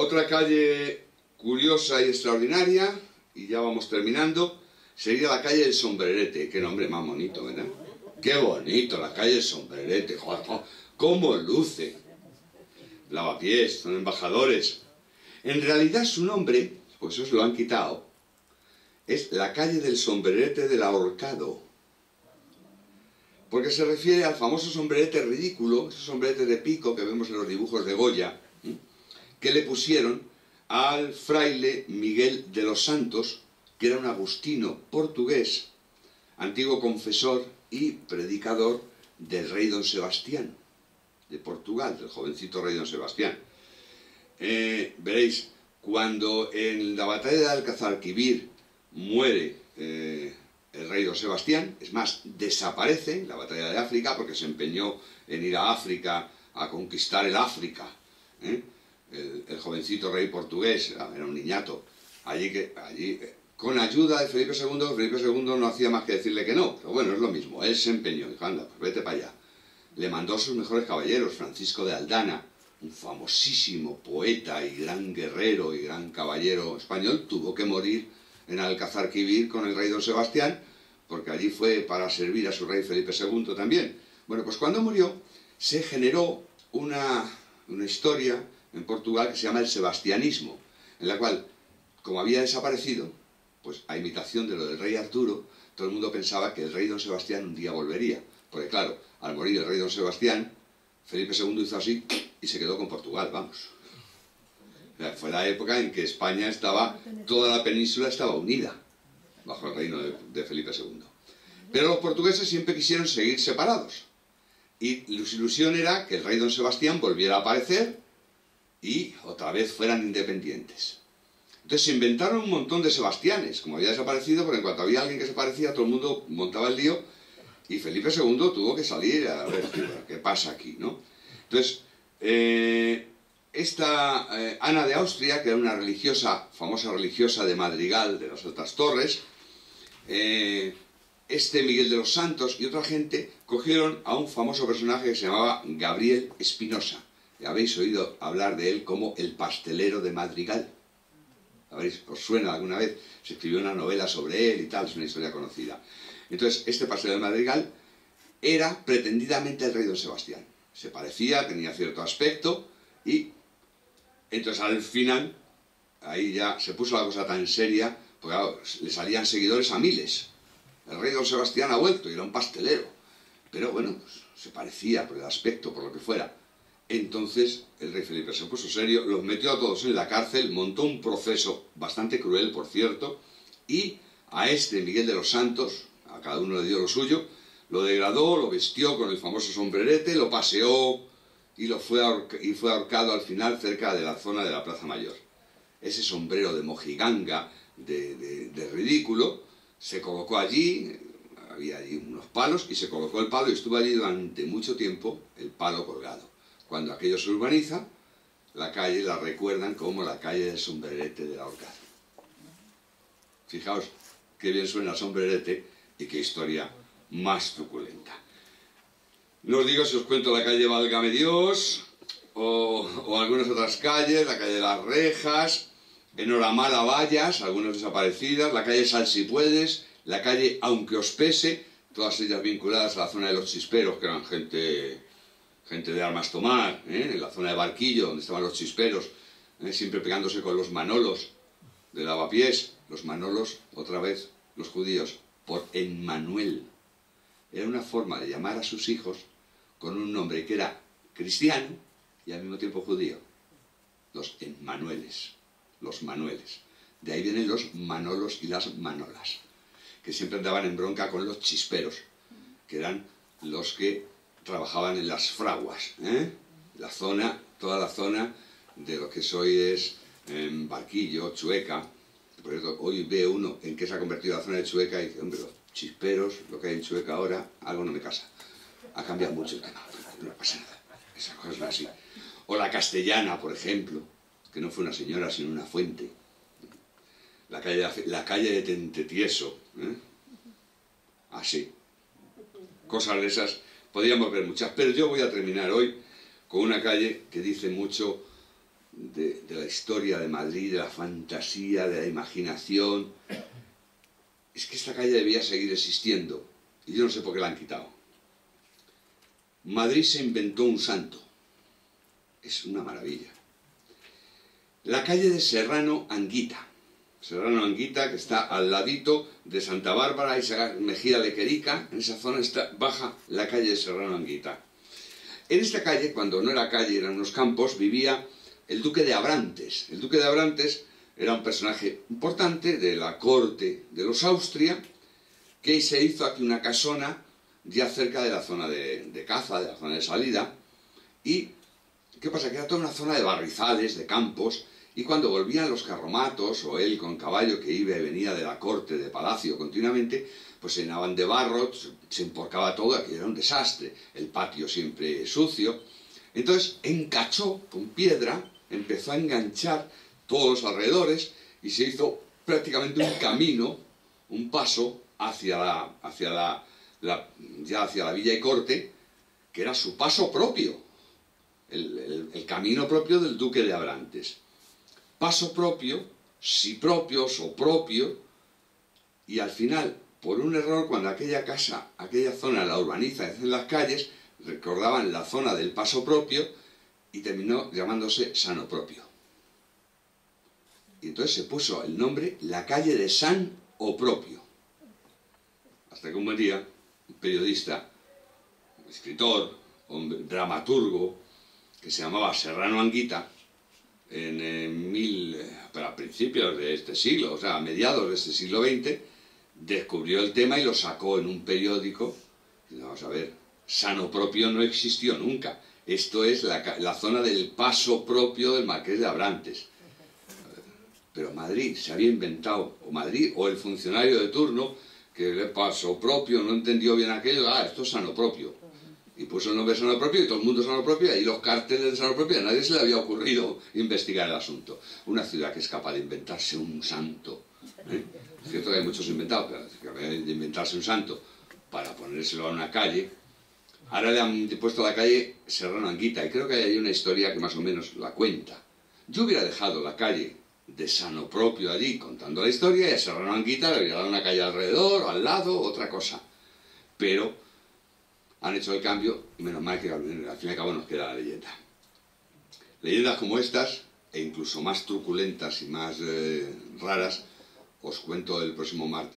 Otra calle curiosa y extraordinaria, y ya vamos terminando, sería la calle del Sombrerete. Qué nombre más bonito, ¿verdad? Qué bonito, la calle del Sombrerete. ¡Joder, cómo luce! Lavapiés, son embajadores. En realidad su nombre, pues eso lo han quitado, es la calle del Sombrerete del Ahorcado. Porque se refiere al famoso sombrerete ridículo, ese sombrerete de pico que vemos en los dibujos de Goya, que le pusieron al fraile Miguel de los Santos, que era un agustino portugués, antiguo confesor y predicador del rey don Sebastián, de Portugal, del jovencito rey don Sebastián. Veréis, cuando en la batalla de Alcazarquivir muere el rey don Sebastián, es más, desaparece en la batalla de África, porque se empeñó en ir a África a conquistar el África, el jovencito rey portugués, era un niñato, allí con ayuda de Felipe II no hacía más que decirle que no, pero bueno, es lo mismo, él se empeñó, dijo, anda, pues vete para allá. Le mandó a sus mejores caballeros, Francisco de Aldana, un famosísimo poeta y gran guerrero y gran caballero español, tuvo que morir en Alcazarquivir con el rey don Sebastián, porque allí fue para servir a su rey Felipe II también. Bueno, pues cuando murió, se generó una historia en Portugal que se llama el sebastianismo, en la cual, como había desaparecido, pues a imitación de lo del rey Arturo, todo el mundo pensaba que el rey don Sebastián un día volvería, porque claro, al morir el rey don Sebastián, Felipe II hizo así y se quedó con Portugal, vamos. O sea, fue la época en que España estaba, toda la península estaba unida bajo el reino de Felipe II. Pero los portugueses siempre quisieron seguir separados. Y su ilusión era que el rey don Sebastián volviera a aparecer y otra vez fueran independientes. Entonces se inventaron un montón de Sebastianes, como había desaparecido, porque en cuanto había alguien que se parecía, todo el mundo montaba el lío, y Felipe II tuvo que salir a ver qué pasa aquí, ¿no? Entonces, Ana de Austria, que era una religiosa, famosa religiosa de Madrigal, de las Altas Torres, Miguel de los Santos y otra gente cogieron a un famoso personaje que se llamaba Gabriel Espinosa. Habéis oído hablar de él como el pastelero de Madrigal. ¿Os suena alguna vez? Se escribió una novela sobre él y tal, es una historia conocida. Entonces, este pastelero de Madrigal era pretendidamente el rey don Sebastián. Se parecía, tenía cierto aspecto y entonces al final, ahí ya se puso la cosa tan seria, porque claro, le salían seguidores a miles. El rey don Sebastián ha vuelto y era un pastelero. Pero bueno, pues, se parecía por el aspecto, por lo que fuera. Entonces el rey Felipe se puso serio, los metió a todos en la cárcel, montó un proceso bastante cruel, por cierto, y a Miguel de los Santos, a cada uno le dio lo suyo, lo degradó, lo vistió con el famoso sombrerete, lo paseó y fue ahorcado al final cerca de la zona de la Plaza Mayor. Ese sombrero de mojiganga, de ridículo, se colocó allí, había allí unos palos, y se colocó el palo y estuvo allí durante mucho tiempo el palo colgado. Cuando aquello se urbaniza, la calle la recuerdan como la calle del Sombrerete del Ahorcado. Fijaos qué bien suena el sombrerete y qué historia más truculenta. No os digo si os cuento la calle Válgame Dios, o algunas otras calles, la calle de las Rejas, Enhoramala Vallas, algunas desaparecidas, la calle Sal si puedes, la calle Aunque os pese, todas ellas vinculadas a la zona de los chisperos, que eran gente de armas tomar, en la zona de Barquillo, donde estaban los chisperos, siempre pegándose con los manolos de Lavapiés. Los manolos, otra vez, los judíos, por Emmanuel. Era una forma de llamar a sus hijos con un nombre que era cristiano y al mismo tiempo judío. Los Emmanueles, los Manueles. De ahí vienen los Manolos y las Manolas, que siempre andaban en bronca con los chisperos, que eran los que trabajaban en las fraguas, la zona, toda la zona de lo que hoy es Barquillo, Chueca. Por eso hoy ve uno en qué se ha convertido la zona de Chueca y dice, hombre, los chisperos, lo que hay en Chueca ahora, algo no me casa. Ha cambiado mucho el tema, no pasa nada, esas cosas son así. O la Castellana, por ejemplo, que no fue una señora sino una fuente. La calle de Tentetieso, así. Cosas de esas, podríamos ver muchas, pero yo voy a terminar hoy con una calle que dice mucho de la historia de Madrid, de la fantasía, de la imaginación. Es que esta calle debía seguir existiendo, y yo no sé por qué la han quitado. Madrid se inventó un santo. Es una maravilla. La calle de Serrano Anguita. Serrano Anguita, que está al ladito de Santa Bárbara y Mejía de Querica, en esa zona está baja la calle de Serrano Anguita. En esta calle, cuando no era calle, eran unos campos, vivía el duque de Abrantes. El duque de Abrantes era un personaje importante de la corte de los Austria, que se hizo aquí una casona ya cerca de la zona de caza, de la zona de salida. Y ¿qué pasa? Que era toda una zona de barrizales, de campos, y cuando volvían los carromatos, o él con caballo que iba y venía de la corte, de palacio continuamente, pues se llenaban de barro, se emporcaba todo, aquí era un desastre, el patio siempre sucio. Entonces encachó con piedra, empezó a enganchar todos los alrededores, y se hizo prácticamente un camino, un paso hacia la villa y corte, que era su paso propio, el camino propio del duque de Abrantes. Paso propio, si propios o propio, y al final, por un error, cuando aquella zona la urbaniza en las calles, recordaban la zona del paso propio y terminó llamándose Sano Propio. Y entonces se puso el nombre la calle de San Opropio. Hasta que un buen día, un periodista, un escritor, un dramaturgo, que se llamaba Serrano Anguita, a principios de este siglo, o sea, a mediados de este siglo XX, descubrió el tema y lo sacó en un periódico. Y vamos a ver, Sano Propio no existió nunca. Esto es la zona del paso propio del Marqués de Abrantes. Pero Madrid se había inventado, o Madrid, o el funcionario de turno, que le paso propio, no entendió bien aquello, esto es Sano Propio. Y puso el nombre de Sano Propio, y todo el mundo Sano Propio, y ahí los carteles de Sano Propio, a nadie se le había ocurrido investigar el asunto. Una ciudad que es capaz de inventarse un santo. Es cierto que hay muchos inventados, pero es capaz de inventarse un santo para ponérselo a una calle. Ahora le han puesto a la calle Serrano Anguita, y creo que hay una historia que más o menos la cuenta. Yo hubiera dejado la calle de Sano Propio allí contando la historia, y a Serrano Anguita le hubiera dado una calle alrededor, al lado, otra cosa. Pero han hecho el cambio, y menos mal que al fin y al cabo nos queda la leyenda. Leyendas como estas, e incluso más truculentas y más raras, os cuento el próximo martes.